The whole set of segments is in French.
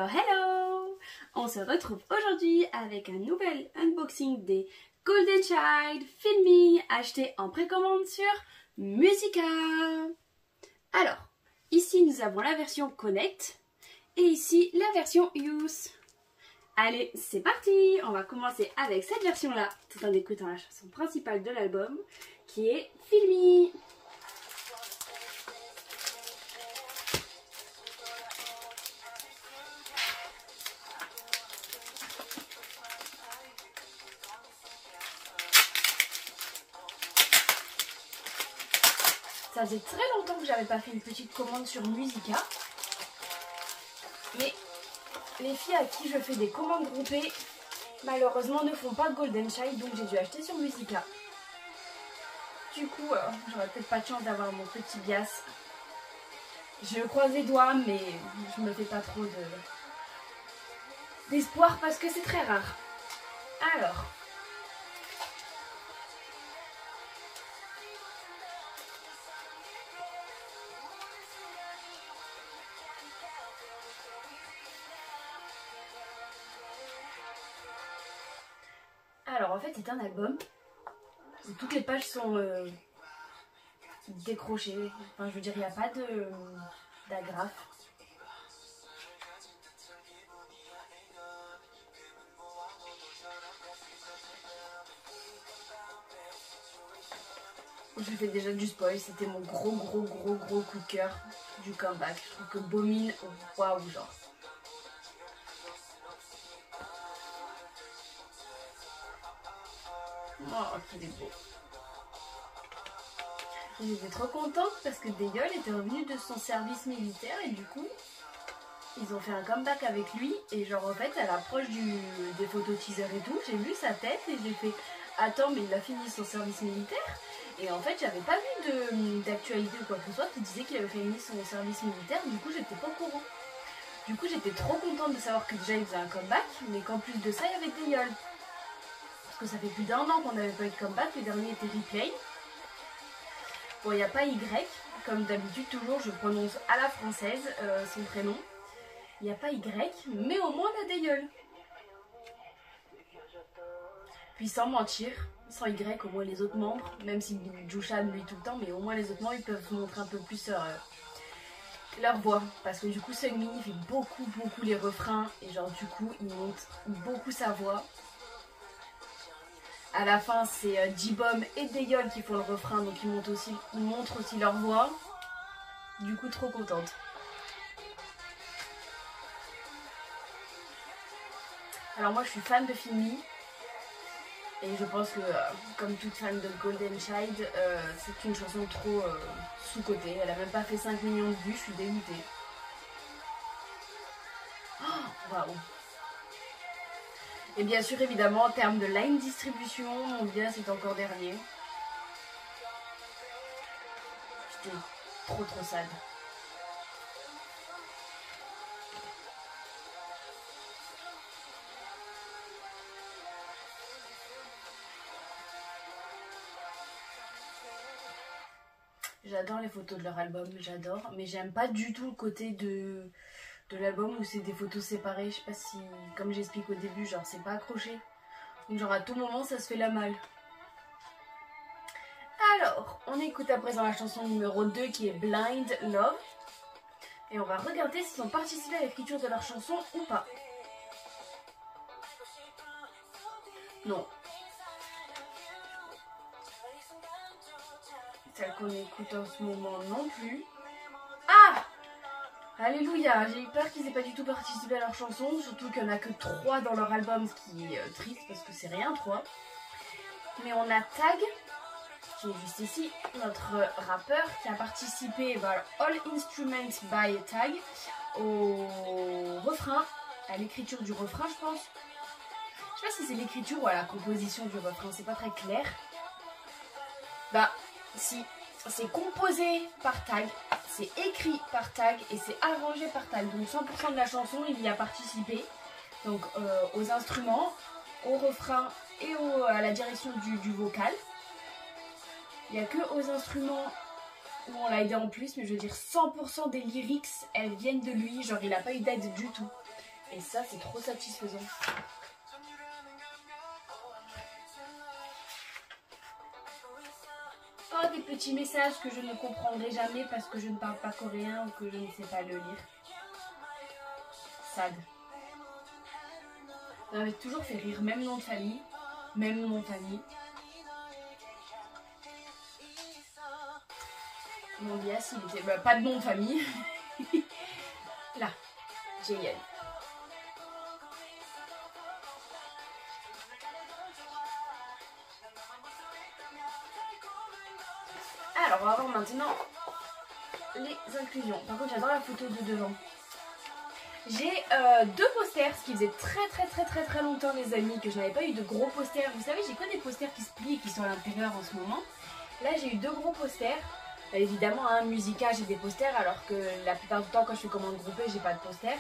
Hello hello! On se retrouve aujourd'hui avec un nouvel unboxing des Golden Child Film Me achetés en précommande sur Musica. Alors, ici nous avons la version Connect et ici la version Use. Allez, c'est parti! On va commencer avec cette version-là, tout en écoutant la chanson principale de l'album qui est Film Me. Ça faisait très longtemps que j'avais pas fait une petite commande sur Musica. Mais les filles à qui je fais des commandes groupées, malheureusement ne font pas Golden Child, donc j'ai dû acheter sur Musica. Du coup, j'aurais peut-être pas de chance d'avoir mon petit bias. Je croise les doigts, mais je me fais pas trop d'espoir parce que c'est très rare. Alors en fait c'est un album où toutes les pages sont décrochées. Enfin je veux dire il n'y a pas d'agrafe. Je fais déjà du spoil, c'était mon gros coup de cœur du comeback. Je trouve que Bomine, waouh genre. Oh qu'il est beau. J'étais trop contente parce que Daeyeol était revenu de son service militaire et du coup ils ont fait un comeback avec lui et genre en fait à l'approche des photos teaser et tout, j'ai vu sa tête et j'ai fait attends mais il a fini son service militaire et en fait j'avais pas vu d'actualité ou quoi que ce soit qui disait qu'il avait fini son service militaire, du coup j'étais pas au courant. Du coup j'étais trop contente de savoir que déjà il faisait un comeback mais qu'en plus de ça il y avait Daeyeol. Parce que ça fait plus d'1 an qu'on n'avait pas eu de comeback, le dernier était Replay. Bon, il n'y a pas Y, comme d'habitude, toujours je prononce à la française son prénom. Il n'y a pas Y, mais au moins on a Daeyeol. Puis sans mentir, sans Y, au moins les autres membres, même si Jushan lui tout le temps, mais au moins les autres membres ils peuvent montrer un peu plus leur voix. Parce que du coup, Seungmin il fait beaucoup les refrains et genre du coup il monte beaucoup sa voix. À la fin, c'est Jibom et Daeyeol qui font le refrain, donc ils montrent aussi leur voix. Du coup, trop contente. Alors moi, je suis fan de Film Me. Et je pense que, comme toute fan de Golden Child, c'est une chanson trop sous-cotée. Elle a même pas fait 5 millions de vues, je suis dégoûtée. Oh, waouh! Et bien sûr, évidemment, en termes de line distribution, mon bien c'est encore dernier. J'étais trop sad. J'adore les photos de leur album, j'adore. Mais j'aime pas du tout le côté de l'album où c'est des photos séparées. Je sais pas si, comme j'explique au début, genre c'est pas accroché. Donc genre à tout moment ça se fait la malle. Alors, on écoute à présent la chanson numéro 2 qui est Blind Love. Et on va regarder s'ils ont participé à l'écriture de leur chanson ou pas. Non. Celle qu'on écoute en ce moment non plus. Ah! Alléluia, j'ai eu peur qu'ils aient pas du tout participé à leur chanson, surtout qu'il n'y en a que 3 dans leur album, ce qui est triste parce que c'est rien 3. Mais on a Tag, qui est juste ici, notre rappeur qui a participé à All Instruments by Tag, au refrain, à l'écriture du refrain je pense. Je sais pas si c'est l'écriture ou à la composition du refrain, c'est pas très clair. Bah si, c'est composé par Tag, c'est écrit par Tag et c'est arrangé par Tag. Donc 100% de la chanson il y a participé. Donc aux instruments, au refrain et à la direction du vocal. Il n'y a que aux instruments où on l'a aidé en plus, mais je veux dire 100% des lyrics elles viennent de lui, genre il n'a pas eu d'aide du tout. Et ça, c'est trop satisfaisant. Oh, des petits messages que je ne comprendrai jamais parce que je ne parle pas coréen ou que je ne sais pas le lire. Sad. Ça m'avait toujours fait rire, même nom de famille. Même nom de famille. Mon bias, il était... Bah, pas de nom de famille. Là, Jaehyun. Alors, on va voir maintenant les inclusions. Par contre, j'adore la photo de devant. J'ai deux posters, ce qui faisait très longtemps, les amis, que je n'avais pas eu de gros posters. Vous savez, j'ai que des posters qui se plient et qui sont à l'intérieur en ce moment. Là, j'ai eu deux gros posters. Évidemment, hein, Musica, j'ai des posters, alors que la plupart du temps, quand je fais commande groupée, j'ai pas de posters.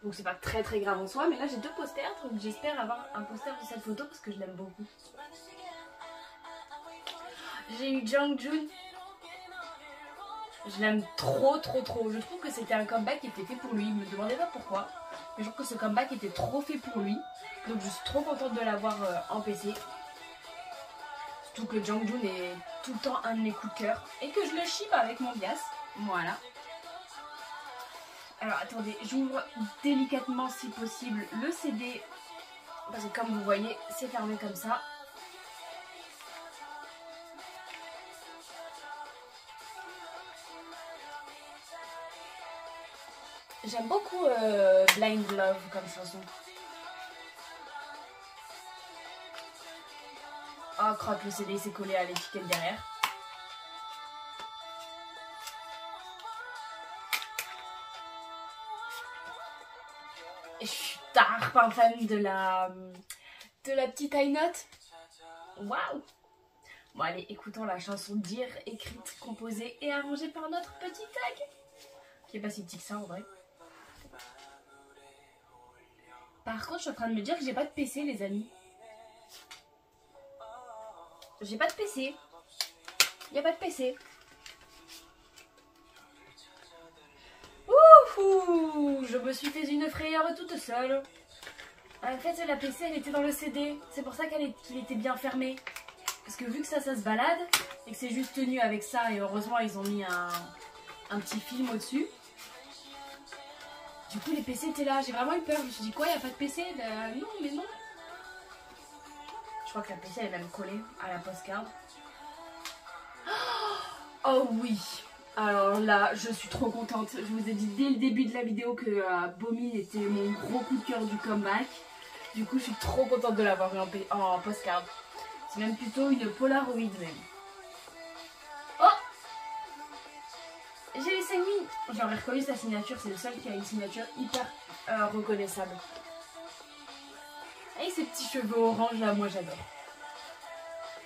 Donc, c'est pas très grave en soi. Mais là, j'ai deux posters, donc j'espère avoir un poster de cette photo parce que je l'aime beaucoup. J'ai eu Jongjoon. Je l'aime trop. Je trouve que c'était un comeback qui était fait pour lui. Ne me demandez pas pourquoi. Mais je trouve que ce comeback était trop fait pour lui. Donc je suis trop contente de l'avoir en PC. Surtout que Jongjoon est tout le temps un de mes coups de cœur. Et que je le ship avec mon bias. Voilà. Alors attendez, j'ouvre délicatement si possible le CD. Parce que comme vous voyez, c'est fermé comme ça. J'aime beaucoup Blind Love comme chanson. Oh crotte, le CD s'est collé à l'étiquette derrière. Et je suis pas fan de la petite high note. Waouh! Bon allez, écoutons la chanson Dear, écrite, composée et arrangée par notre petit tag. Qui est pas si petit que ça en vrai. Par contre, je suis en train de me dire que j'ai pas de PC, les amis. J'ai pas de PC. Il n'y a pas de PC. Ouhou! Je me suis fait une frayeur toute seule. En fait, la PC, elle était dans le CD. C'est pour ça qu'il était bien fermé. Parce que vu que ça se balade, et que c'est juste tenu avec ça, et heureusement, ils ont mis un petit film au-dessus. Du coup, les PC étaient là. J'ai vraiment eu peur. Je me suis dit, quoi, il n'y a pas de PC? Non, mais non. Je crois que la PC, elle est même collée à la postcard. Oh oui! Alors là, je suis trop contente. Je vous ai dit dès le début de la vidéo que Bomin était mon gros coup de cœur du comeback. Du coup, je suis trop contente de l'avoir eu en postcard. C'est même plutôt une Polaroid même. Oh! J'ai eu Sengmin. J'aurais reconnu sa signature. C'est le seul qui a une signature hyper reconnaissable. Avec ses petits cheveux orange là, moi j'adore.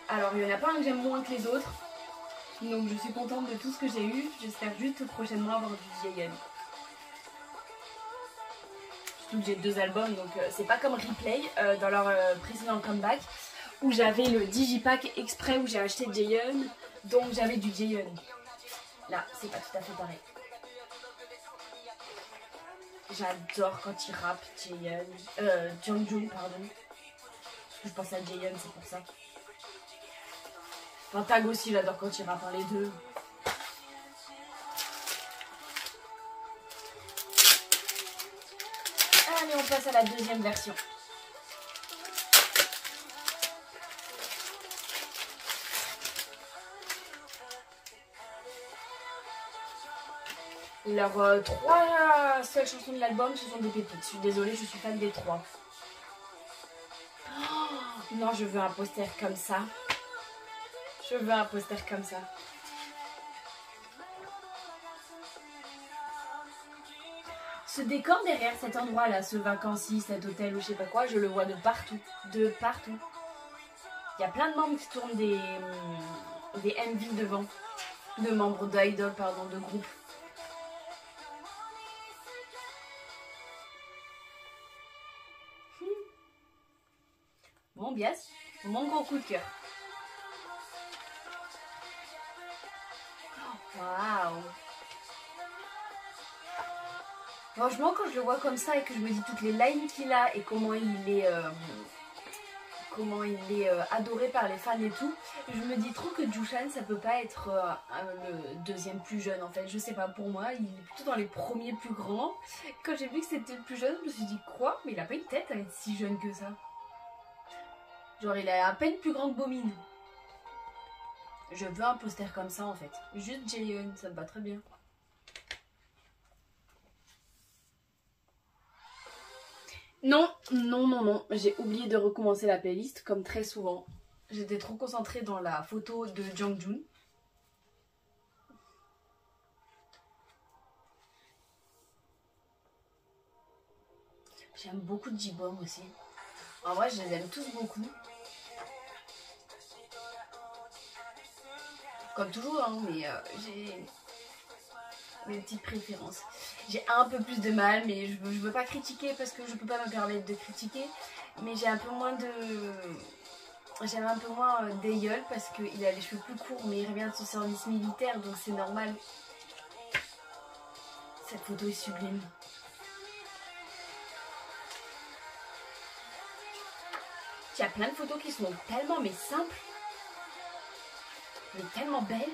Alors, il n'y en a pas un que j'aime moins que les autres. Donc, je suis contente de tout ce que j'ai eu. J'espère juste prochainement avoir du Jaehyun. Surtout que j'ai deux albums, donc c'est pas comme Replay dans leur précédent comeback où j'avais le Digipack exprès où j'ai acheté Jaehyun, donc j'avais du Jaehyun. Là, c'est pas tout à fait pareil. J'adore quand il rappe Jaehyun, Jongjoon, pardon. Parce que je pense à Jaehyun, c'est pour ça. Enfin, Tag aussi, j'adore quand il rappe, hein, les deux. Allez, on passe à la deuxième version. Leurs trois seules chansons de l'album, ce sont des pépites. Je suis désolée, je suis fan des trois. Oh, non, je veux un poster comme ça. Je veux un poster comme ça. Ce décor derrière cet endroit là, ce vacancy, cet hôtel ou je sais pas quoi, je le vois de partout. De partout. Il y a plein de membres qui tournent des MV devant. De membres d'idol, pardon, de groupe. Mon bias, mon gros coup de cœur. Waouh! Franchement, quand je le vois comme ça et que je me dis toutes les lines qu'il a et comment il est adoré par les fans et tout, je me dis trop que Jushan ça peut pas être le deuxième plus jeune en fait, je sais pas, pour moi il est plutôt dans les premiers plus grands. Quand j'ai vu que c'était le plus jeune, je me suis dit quoi, mais il a pas une tête à être si jeune que ça. Genre il est à peine plus grand que Bomin. Je veux un poster comme ça en fait, juste Jaehyun, ça me va très bien. Non, non, non, non, j'ai oublié de recommencer la playlist comme très souvent. J'étais trop concentrée dans la photo de Jungjoon. J'aime beaucoup J-Bomb aussi. En vrai, je les aime tous beaucoup. Comme toujours, hein, mais j'ai mes petites préférences. J'ai un peu plus de mal, mais je veux pas critiquer parce que je peux pas me permettre de critiquer. Mais j'ai un peu moins de... J'aime un peu moins Daeyeol parce qu'il a les cheveux plus courts, mais il revient de son service militaire, donc c'est normal. Cette photo est sublime. Il y a plein de photos qui sont tellement mais simples, mais tellement belles.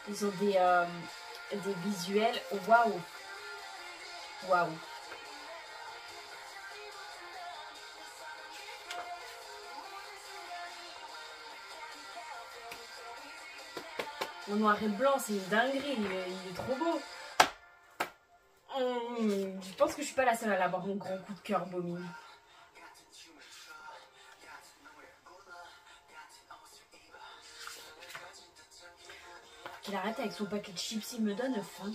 Ils ont des visuels, waouh, waouh. En noir et blanc, c'est une dinguerie, il est trop beau. Je pense que je suis pas la seule à l'avoir un grand coup de cœur, Bomin. Qu'il arrête avec son paquet de chips, il me donne faim.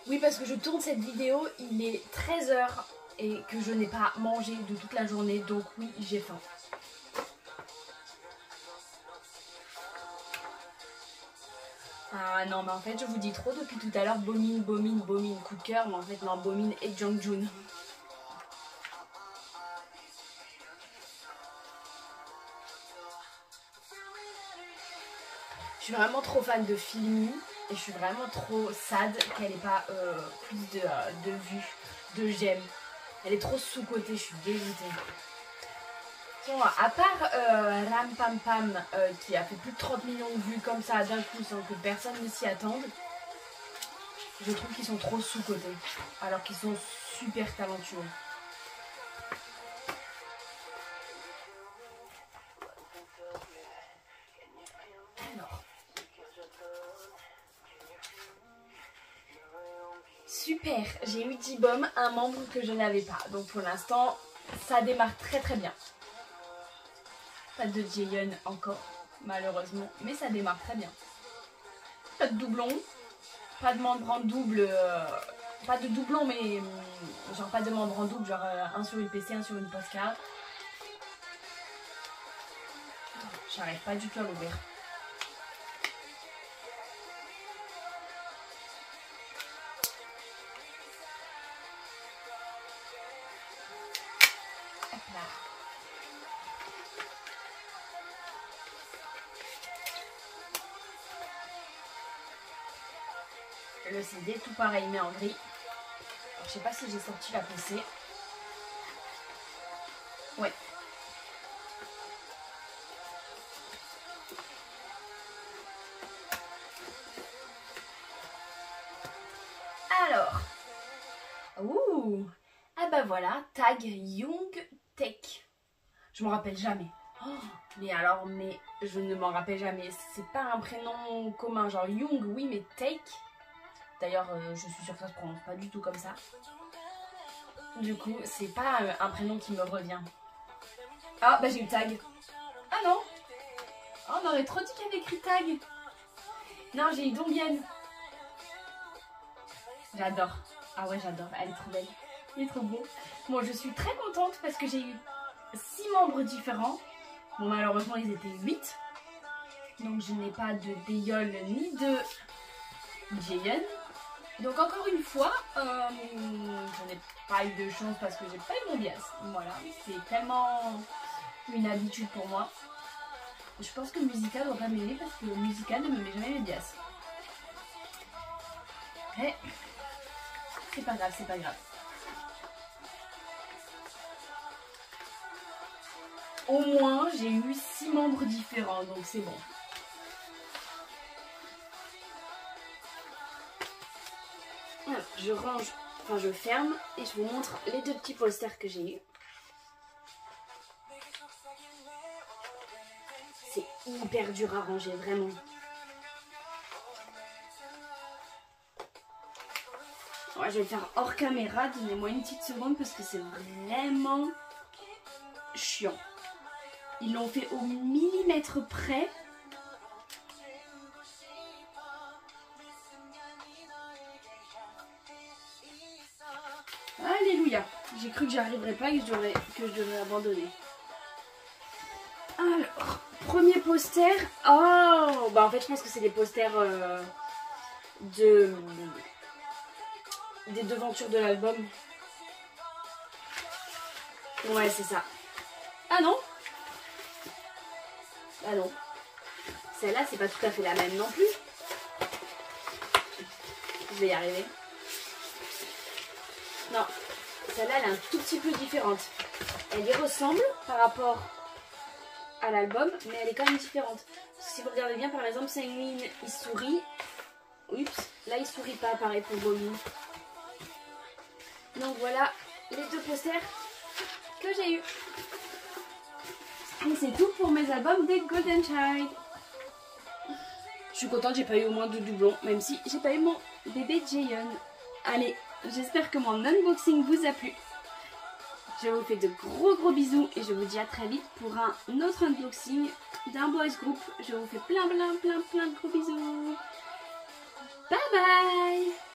Oui, parce que je tourne cette vidéo, il est 13 h et que je n'ai pas mangé de toute la journée, donc oui, j'ai faim. Ah non, mais en fait, je vous dis trop depuis tout à l'heure, Bomin, Bomin, Bomin, coup de cœur, mais en fait, non, Bomin et Jungjoon. Je suis vraiment trop fan de Filmy et je suis vraiment trop sad qu'elle n'ait pas plus de vues, de j'aime. Elle est trop sous-cotée, je suis dégoûtée. Bon, à part Ram Pam Pam qui a fait plus de 30 millions de vues comme ça d'un coup sans que personne ne s'y attende, je trouve qu'ils sont trop sous-cotés alors qu'ils sont super talentueux. Alors. Super, j'ai eu J-Bomb, un membre que je n'avais pas. Donc pour l'instant, ça démarre très très bien. Pas de Jaehyun encore, malheureusement, mais ça démarre très bien. Pas de doublon, pas de membre en double, pas de doublon, mais genre pas de membre en double, genre un sur une PC, un sur une postcard. J'arrive pas du tout à l'ouvrir. Hop là. Le CD, tout pareil, mais en gris. Alors, je sais pas si j'ai sorti la PC. Ouais. Alors. Ouh. Ah bah voilà, tag Young Tech. Je m'en rappelle jamais. Oh, mais alors, mais je ne m'en rappelle jamais. C'est pas un prénom commun, genre Young, oui, mais Take. D'ailleurs, je suis sûre que ça se prononce pas du tout comme ça. Du coup, c'est pas un prénom qui me revient. Ah, bah j'ai eu tag. Ah non. Oh, on aurait trop dit qu'il y avait écrit tag. Non, j'ai eu Donghyun. J'adore. Ah ouais, j'adore. Elle est trop belle. Il est trop beau. Bon, je suis très contente parce que j'ai eu 6 membres différents. Bon, malheureusement, ils étaient 8. Donc, je n'ai pas de Daeyeol ni de Jaehyun. Donc, encore une fois, je n'ai pas eu de chance parce que j'ai pas eu mon bias. Voilà, c'est tellement une habitude pour moi. Je pense que Musica doit pas m'aimer parce que Musica ne me met jamais mes bias. Mais c'est pas grave, c'est pas grave. Au moins, j'ai eu 6 membres différents, donc c'est bon. Alors, je range, enfin je ferme et je vous montre les 2 petits posters que j'ai eu. C'est hyper dur à ranger, vraiment. Ouais, je vais le faire hors caméra, donnez-moi une petite seconde parce que c'est vraiment chiant. Ils l'ont fait au millimètre près. Alléluia. J'ai cru que j'y arriverais pas et que je devrais abandonner. Alors, premier poster. Oh, bah en fait je pense que c'est des posters des devantures de l'album. Ouais, c'est ça. Ah non? Ah non. Celle-là, c'est pas tout à fait la même non plus. Je vais y arriver. Non. Celle-là, elle est un tout petit peu différente. Elle y ressemble par rapport à l'album, mais elle est quand même différente. Parce que si vous regardez bien, par exemple, Sanguine, il sourit. Oups, là, il sourit pas, pareil pour Bomi. Donc voilà les 2 posters que j'ai eu. Et c'est tout pour mes albums des Golden Child. Je suis contente, j'ai pas eu au moins 2 doublons, même si j'ai pas eu mon bébé Jayon. Allez, j'espère que mon unboxing vous a plu. Je vous fais de gros bisous et je vous dis à très vite pour un autre unboxing d'un boys group. Je vous fais plein de gros bisous. Bye bye.